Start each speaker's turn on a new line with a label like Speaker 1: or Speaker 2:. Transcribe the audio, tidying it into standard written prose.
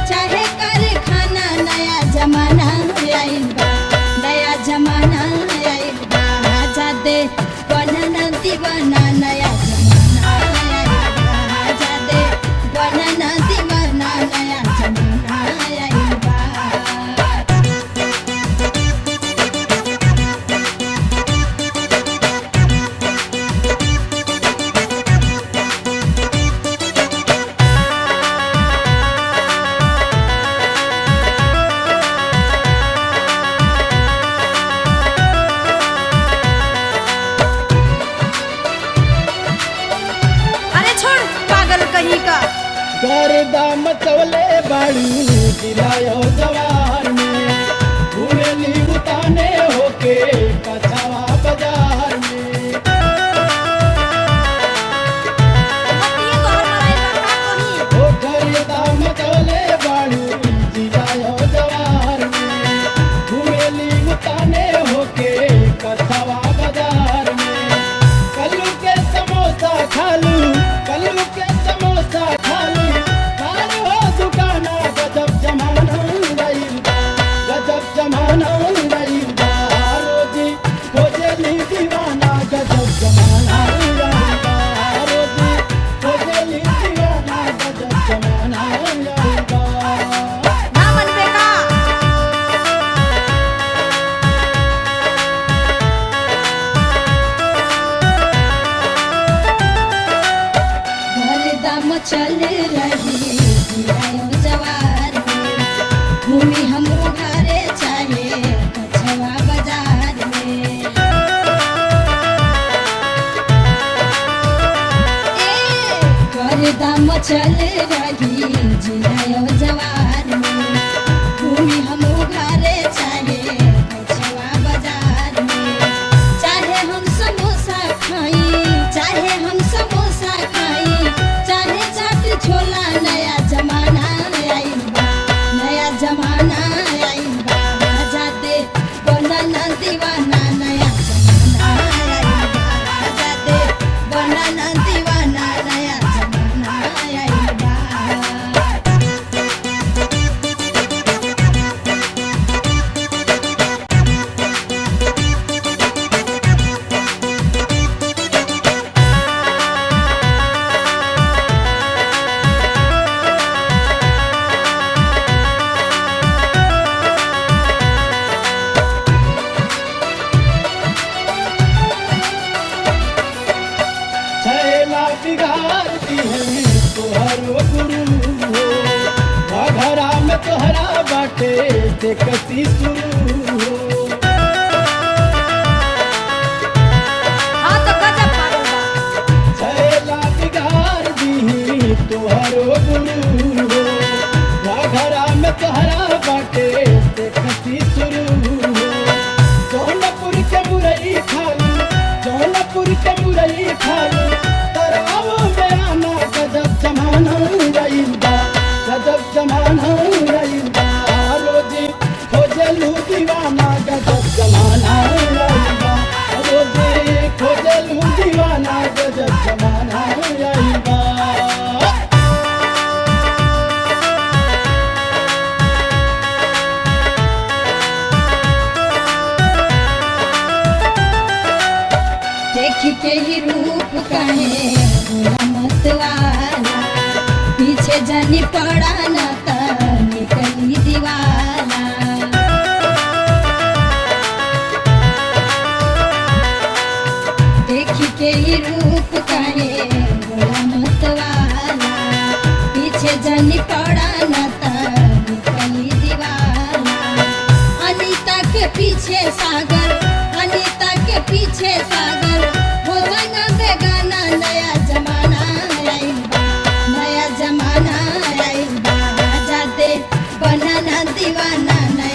Speaker 1: चाहे कारखाना नया जमाना आइल बा, नया जमाना आइल बा, जादे बनना दीवाना नया जमाना आइल बा, जादे बनना दीवाना नया जमाना आइल बा।
Speaker 2: गर्दा मचवले बाड़ू जिलायो जवार में, घूमेली उताने होके कछावा बाजार में। ओ गर्दा मचवले बाड़ू जिलायो जवार में, घूमेली उताने होके कछावा बाजार में। कल्लू के समोसा खालू, कल्लू के समोसा खालू, जमाना आइल बा, रोजी खोजली दीवाना गजब जमाना आइल बा, रोजी खोजली दीवाना गजब जमाना आइल बा।
Speaker 1: ना मनबे का गर्दा मचल रही जिलायो जवार में, भूमि हमरो घरे चाहे कछवा बाजार में। गर्दा मचल रही जिलायो जवार में, भूमि हमरो घरे चाहे कछवा बाजार में। चाहे हम समोसा खाई, चाहे हम समोसा खाई, चाहे चाट छोला, नया जमाना आइल बा, नया जमाना आइल बा, जादे बनना दीवाना नया जमाना आइल बा, जादे बनना दीवाना नया जमाना आइल बा।
Speaker 2: छैला बिगाड़ती है तोहरो गुरु हो, घरा में तोहरा बाटे देखती शुरू हो।
Speaker 1: हाँ तो गजब पागल बा।
Speaker 2: छैला बिगाड़ दी तोहरो गुरु हो, घरा में तोहरा बाटे देखती शुरू हो। जौनपुर के मुरई खालू, जौनपुर के मुरई खालू, तराव में आना गजब जमाना आइल बा, गजब जमाना आइल बा, रोजी खोजलू दीवाना
Speaker 1: जानी पड़ा न त निकली दीवाना देखी के ही रूप कहे बोला मतवाला पीछे जानी पड़ा न त निकली दीवाना अनीता के पीछे सागर अनीता के पीछे सागर हो जाना बेगाना नया जमाना आइल बा नया जमाना आइल बा जाते बनाना दीवाना नया